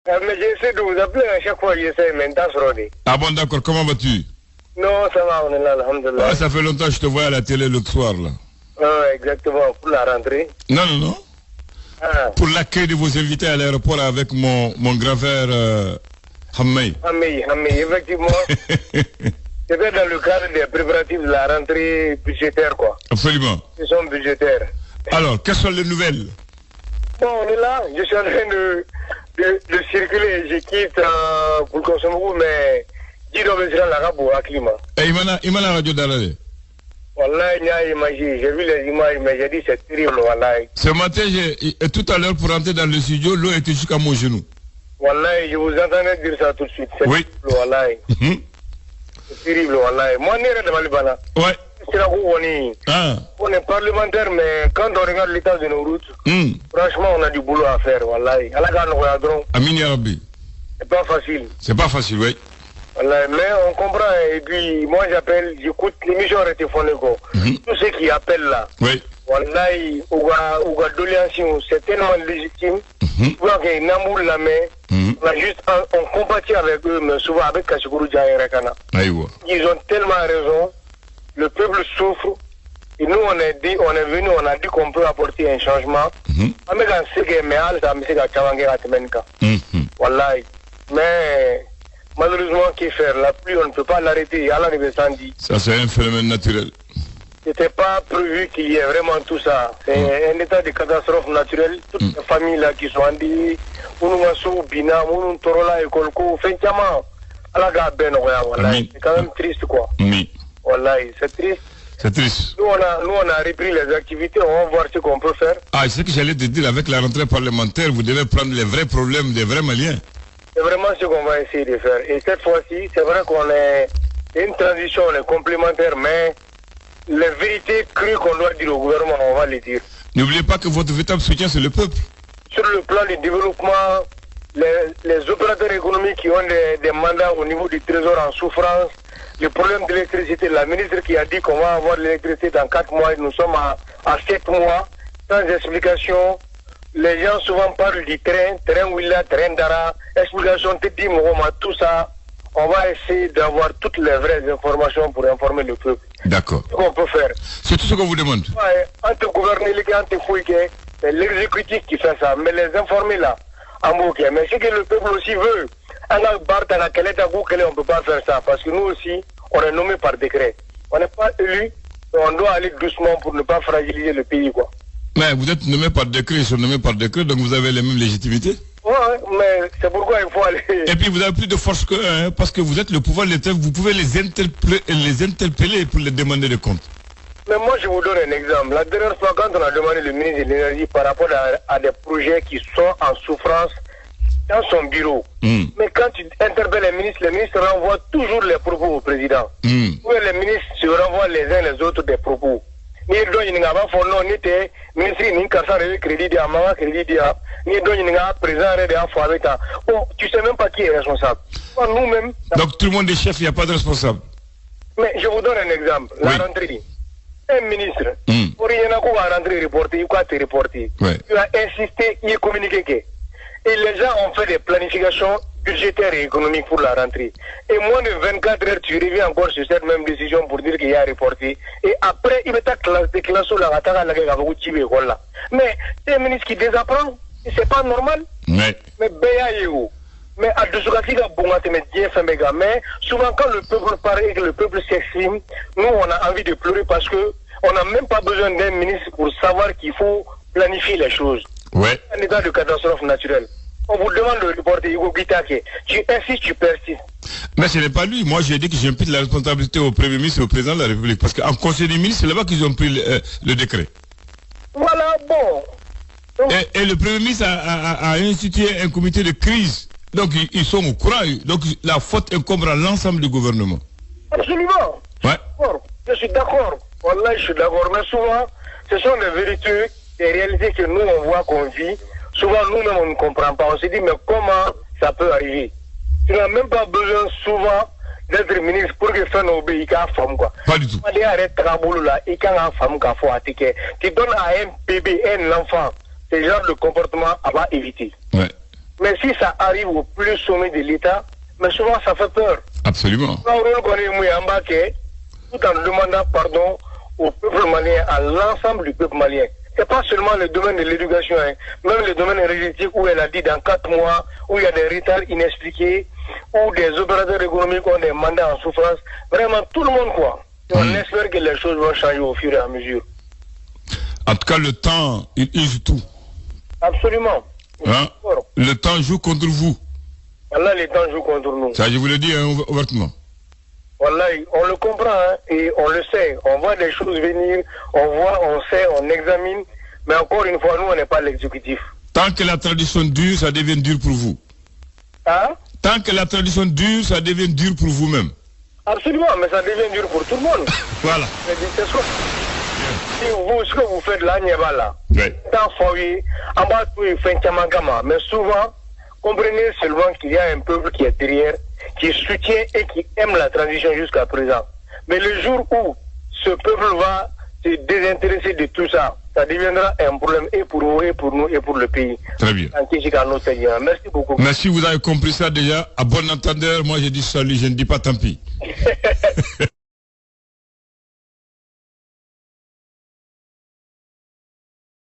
Mais j'essaie de vous appeler à chaque fois, j'essaie maintenant, Rodé. Ah bon, d'accord, comment vas-tu? Non, ça va, on est là, alhamdoulilah. Ah, ça fait longtemps que je te vois à la télé l'autre soir, là. Exactement, pour la rentrée. Non, non, non. Ah. Pour l'accueil de vos invités à l'aéroport avec mon grand frère Hamay. Hamay, effectivement. C'était dans le cadre des préparatifs de la rentrée budgétaire, quoi. Absolument. Ils sont budgétaires. Alors, quelles sont les nouvelles? Bon, on est là, je suis en train de circuler, je quitte pour consommer, mais 10 dollars la pour un climat. Et il m'a la radio d'Aralé. Wallah, j'ai vu les images, mais j'ai dit c'est terrible, wallah. Ce matin, tout à l'heure, pour entrer dans le studio, l'eau était jusqu'à mon genou. Wallah, je vous entendais dire ça tout de suite. C'est oui. Terrible, wallah. C'est terrible, wallah. Moi, je suis de Malibana. Ouais. C'est là où on est parlementaire, mais quand on regarde l'état de nos routes, franchement, on a du boulot à faire, wallah. Amin ya Rabbi. C'est pas facile. C'est pas facile, oui. Voilà, mais on comprend, et puis moi j'écoute l'émission radiophonique. Tous ceux qui appellent là, oui. Voilà, c'est tellement légitime. On a juste, on compatit avec eux, mais souvent avec Kachikourou Djaïrekana. Ils ont tellement raison, le peuple souffre, et nous on est venu, on a dit qu'on peut apporter un changement. Voilà, mais malheureusement, qu'est faire? La pluie, on ne peut pas l'arrêter. Ça, c'est un phénomène naturel. C'était pas prévu qu'il y ait vraiment tout ça. C'est un état de catastrophe naturelle. Toutes les familles là qui sont en dit, Bina, Torola et Kolko, c'est quand même triste, quoi. Voilà, c'est triste. C'est triste. Nous, on a repris les activités, on va voir ce qu'on peut faire. Ah, c'est ce que j'allais te dire, avec la rentrée parlementaire, vous devez prendre les vrais problèmes des vrais Maliens. C'est vraiment ce qu'on va essayer de faire. Et cette fois-ci, c'est vrai qu'on est une transition, on est complémentaire, mais les vérités crues qu'on doit dire au gouvernement, on va les dire. N'oubliez pas que votre véritable soutien, c'est le peuple. Sur le plan du développement, les opérateurs économiques qui ont des mandats au niveau du trésor en souffrance, le problème de l'électricité, la ministre qui a dit qu'on va avoir l'électricité dans 4 mois, et nous sommes à 7 mois, sans explication. Les gens souvent parlent du train Willa, train Dara, explication Titi Mohoma, tout ça. On va essayer d'avoir toutes les vraies informations pour informer le peuple. D'accord. Ce qu'on peut faire. C'est tout ce qu'on vous demande. Ouais, entre gouverner, c'est l'exécutif qui fait ça. Mais les informer là, mais ce que le peuple aussi veut, on ne peut pas faire ça. Parce que nous aussi, on est nommé par décret. On n'est pas élu, on doit aller doucement pour ne pas fragiliser le pays, quoi. Mais vous êtes nommé par décret, ils sont nommés par décret, donc vous avez les mêmes légitimités. Ouais, mais c'est pourquoi il faut aller. Et puis vous avez plus de force que eux, parce que vous êtes le pouvoir de l'État, vous pouvez les interpeller pour les demander des comptes. Mais moi je vous donne un exemple. La dernière fois, quand on a demandé le ministre de l'Énergie par rapport à des projets qui sont en souffrance dans son bureau, mais quand tu interpelles le ministre renvoie toujours les propos au président. Ou les ministres se renvoient les uns les autres des propos. Ni do yinga ba fo no ni te ministre ni kasa re crédit dia manga crédit dia ni do yinga président re dia fo avec ta. Bon, tu sais même pas qui est responsable. Nous-mêmes. Donc tout le monde est chef, il n'y a pas de responsable. Mais je vous donne un exemple. La rentrée. Un ministre, pour y en avoir rentré reporté, il faut te reporter. Tu as insisté, il est communiqué. Et les gens ont fait des planifications budgétaires et économiques pour la rentrée. Et moins de 24 heures, tu reviens encore sur cette même décision pour dire qu'il y a reporté. Et après, il va déclencher la attaque à la guerre avec là. Mais c'est un ministre qui désapprend. C'est pas normal. Mais mais à deux mais souvent quand le peuple parle et que le peuple s'exprime, nous on a envie de pleurer parce que on n'a même pas besoin d'un ministre pour savoir qu'il faut planifier les choses. Ouais. Un état de catastrophe naturelle. On vous demande de reporter Hugo Guitake. Tu insistes, tu persistes. Mais ce n'est pas lui. Moi, j'ai dit que j'impute la responsabilité au Premier ministre et au Président de la République. Parce qu'en Conseil des ministres, c'est là-bas qu'ils ont pris le décret. Voilà, bon. Donc, et le Premier ministre a institué un comité de crise. Donc, ils sont au courant. Donc, la faute incombe à l'ensemble du gouvernement. Absolument. Ouais. Je suis d'accord. Voilà, je suis d'accord. Mais souvent, ce sont des vérités, des réalités que nous, on voit, qu'on vit. Souvent, nous-mêmes, on ne comprend pas. On se dit, mais comment ça peut arriver? Tu n'as même pas besoin, souvent, d'être ministre pour que ça n'obéisse qu'à la femme, quoi. Pas du tout. Tu donnes à un bébé, un enfant, ce genre de comportement à pas éviter. Ouais. Mais si ça arrive au plus sommet de l'État, mais souvent ça fait peur. Absolument. Tout en demandant pardon au peuple malien, à l'ensemble du peuple malien. C'est pas seulement le domaine de l'éducation, hein. Même le domaine énergétique où elle a dit dans 4 mois, où il y a des retards inexpliqués, où des opérateurs économiques ont des mandats en souffrance. Vraiment, tout le monde, quoi. Et on espère que les choses vont changer au fur et à mesure. En tout cas, le temps, il use tout. Absolument. Hein? Le temps joue contre vous. Voilà, le temps joue contre nous. Ça, je vous le dis hein, ouvertement. Voilà, on le comprend hein, et on le sait. On voit des choses venir, on voit, on sait, on examine. Mais encore une fois, nous, on n'est pas l'exécutif. Tant que la tradition dure, ça devient dur pour vous. Hein? Tant que la tradition dure, ça devient dur pour vous-même. Absolument, mais ça devient dur pour tout le monde. Voilà. C'est ça. Si vous, ce que vous faites là, tant foyer, en bas tout est fait Chamagama, mais souvent, comprenez seulement qu'il y a un peuple qui est derrière, qui soutient et qui aime la transition jusqu'à présent. Mais le jour où ce peuple va se désintéresser de tout ça, ça deviendra un problème et pour vous, et pour nous, et pour le pays. Très bien. Merci beaucoup. Merci, vous avez compris ça déjà. À bon entendeur, moi je dis salut, je ne dis pas tant pis.